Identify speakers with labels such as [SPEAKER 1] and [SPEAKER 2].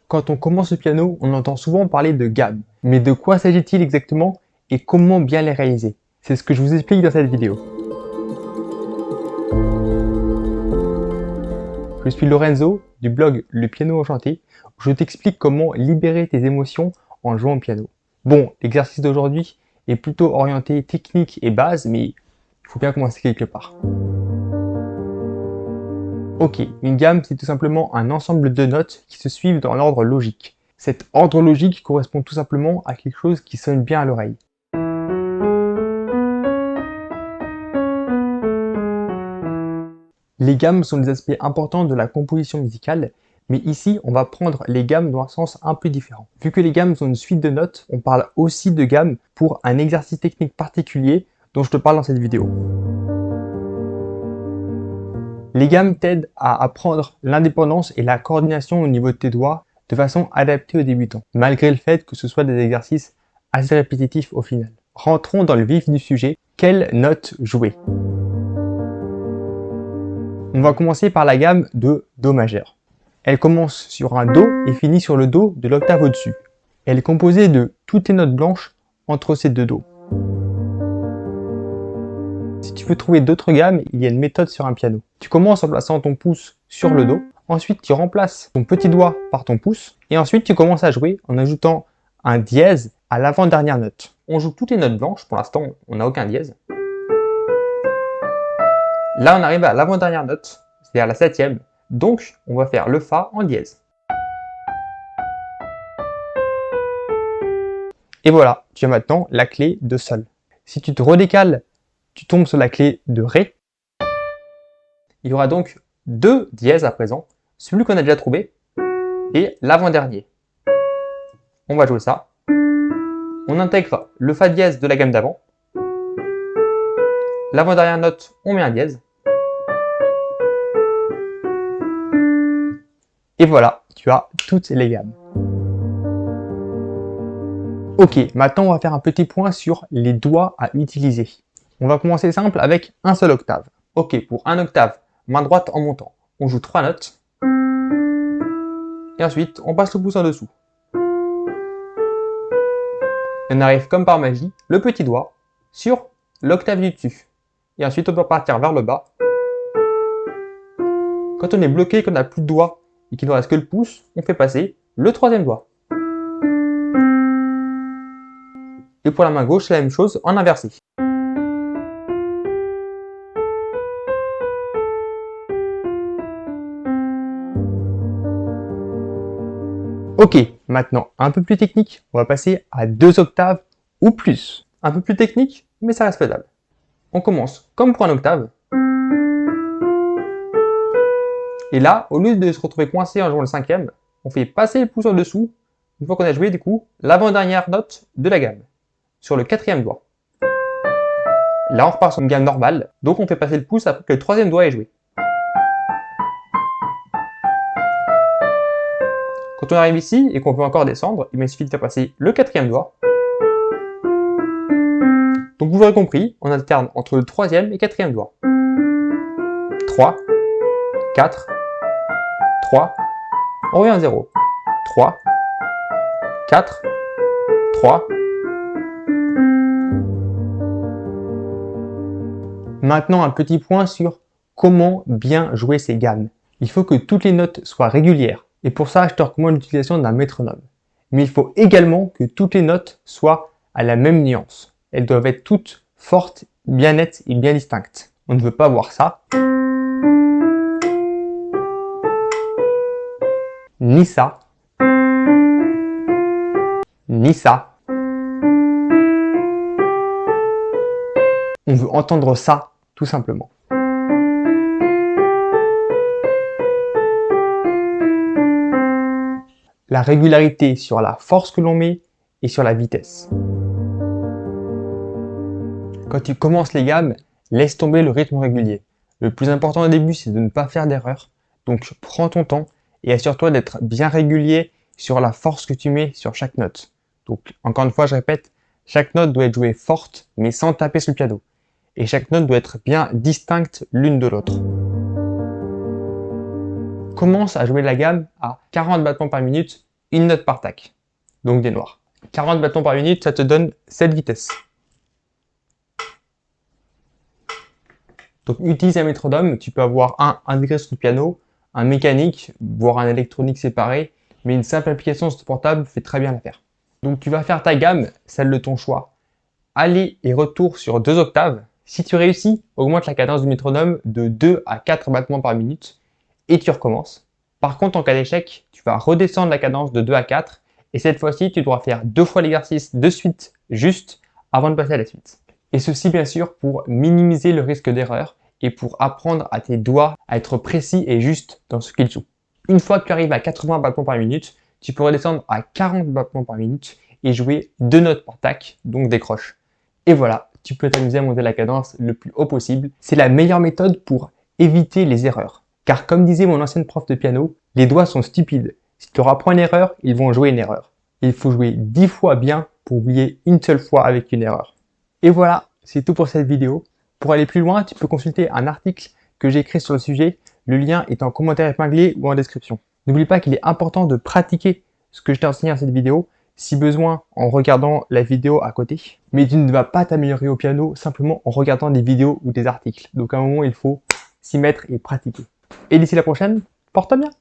[SPEAKER 1] Quand on commence le piano, on entend souvent parler de gammes. Mais de quoi s'agit-il exactement et comment bien les réaliser? C'est ce que je vous explique dans cette vidéo. Je suis Lorenzo du blog Le Piano Enchanté, où je t'explique comment libérer tes émotions en jouant au piano. Bon, l'exercice d'aujourd'hui est plutôt orienté technique et base, mais il faut bien commencer quelque part. Ok, une gamme c'est tout simplement un ensemble de notes qui se suivent dans l'ordre logique. Cet ordre logique correspond tout simplement à quelque chose qui sonne bien à l'oreille. Les gammes sont des aspects importants de la composition musicale, mais ici on va prendre les gammes dans un sens un peu différent. Vu que les gammes sont une suite de notes, on parle aussi de gammes pour un exercice technique particulier dont je te parle dans cette vidéo. Les gammes t'aident à apprendre l'indépendance et la coordination au niveau de tes doigts de façon adaptée aux débutants, malgré le fait que ce soit des exercices assez répétitifs au final. Rentrons dans le vif du sujet, quelle note jouer? On va commencer par la gamme de Do majeur. Elle commence sur un Do et finit sur le Do de l'octave au-dessus. Elle est composée de toutes les notes blanches entre ces deux Do. Si tu veux trouver d'autres gammes, il y a une méthode sur un piano. Tu commences en plaçant ton pouce sur le Do, ensuite tu remplaces ton petit doigt par ton pouce, et ensuite tu commences à jouer en ajoutant un dièse à l'avant-dernière note. On joue toutes les notes blanches, pour l'instant on n'a aucun dièse. Là on arrive à l'avant-dernière note, c'est-à-dire la septième, donc on va faire le Fa en dièse. Et voilà, tu as maintenant la clé de Sol. Si tu te redécales, tu tombes sur la clé de Ré. Il y aura donc deux dièses à présent, celui qu'on a déjà trouvé et l'avant-dernier. On va jouer ça. On intègre le Fa dièse de la gamme d'avant. L'avant-dernière note, on met un dièse. Et voilà, tu as toutes les gammes. Ok, maintenant on va faire un petit point sur les doigts à utiliser. On va commencer simple avec un seul octave. Ok, pour un octave, main droite en montant, on joue 3 notes. Et ensuite, on passe le pouce en dessous. Et on arrive comme par magie, le petit doigt sur l'octave du dessus. Et ensuite, on peut partir vers le bas. Quand on est bloqué, qu'on n'a plus de doigt et qu'il ne reste que le pouce, on fait passer le troisième doigt. Et pour la main gauche, c'est la même chose en inversé. Ok, maintenant un peu plus technique, on va passer à 2 octaves ou plus. Un peu plus technique, mais ça reste faisable. On commence comme pour un octave. Et là, au lieu de se retrouver coincé en jouant le cinquième, on fait passer le pouce en dessous, une fois qu'on a joué du coup, l'avant-dernière note de la gamme, sur le quatrième doigt. Là, on repart sur une gamme normale, donc on fait passer le pouce après que le troisième doigt est joué. Quand on arrive ici et qu'on veut encore descendre, il suffit de faire passer le quatrième doigt. Donc vous l'aurez compris, on alterne entre le troisième et quatrième doigt. 3, 4, 3, on revient à 0. 3, 4, 3. Maintenant un petit point sur comment bien jouer ces gammes. Il faut que toutes les notes soient régulières. Et pour ça, je te recommande l'utilisation d'un métronome. Mais il faut également que toutes les notes soient à la même nuance. Elles doivent être toutes fortes, bien nettes et bien distinctes. On ne veut pas voir ça. Ni ça. Ni ça. On veut entendre ça, tout simplement. La régularité sur la force que l'on met et sur la vitesse. Quand tu commences les gammes, laisse tomber le rythme régulier. Le plus important au début, c'est de ne pas faire d'erreur. Donc prends ton temps et assure-toi d'être bien régulier sur la force que tu mets sur chaque note. Donc encore une fois, je répète, chaque note doit être jouée forte mais sans taper sur le piano. Et chaque note doit être bien distincte l'une de l'autre. Commence à jouer la gamme à 40 battements par minute une note par tac, donc des noirs. 40 battements par minute, ça te donne 7 vitesses. Donc utilise un métronome, tu peux avoir un intégré sur ton piano, un mécanique, voire un électronique séparé, mais une simple application sur ton portable fait très bien l'affaire. Donc tu vas faire ta gamme, celle de ton choix, aller et retour sur 2 octaves. Si tu réussis, augmente la cadence du métronome de 2 à 4 battements par minute et tu recommences. Par contre, en cas d'échec, tu vas redescendre la cadence de 2 à 4 et cette fois-ci, tu devras faire 2 fois l'exercice de suite juste avant de passer à la suite. Et ceci bien sûr pour minimiser le risque d'erreur et pour apprendre à tes doigts à être précis et juste dans ce qu'ils jouent. Une fois que tu arrives à 80 battements par minute, tu peux redescendre à 40 battements par minute et jouer 2 notes par tac, donc des croches. Et voilà, tu peux t'amuser à monter la cadence le plus haut possible. C'est la meilleure méthode pour éviter les erreurs. Car comme disait mon ancienne prof de piano, les doigts sont stupides. Si tu leur apprends une erreur, ils vont jouer une erreur. Il faut jouer 10 fois bien pour oublier une seule fois avec une erreur. Et voilà, c'est tout pour cette vidéo. Pour aller plus loin, tu peux consulter un article que j'ai écrit sur le sujet. Le lien est en commentaire épinglé ou en description. N'oublie pas qu'il est important de pratiquer ce que je t'ai enseigné dans cette vidéo, si besoin en regardant la vidéo à côté. Mais tu ne vas pas t'améliorer au piano simplement en regardant des vidéos ou des articles. Donc à un moment, il faut s'y mettre et pratiquer. Et d'ici la prochaine, porte-toi bien!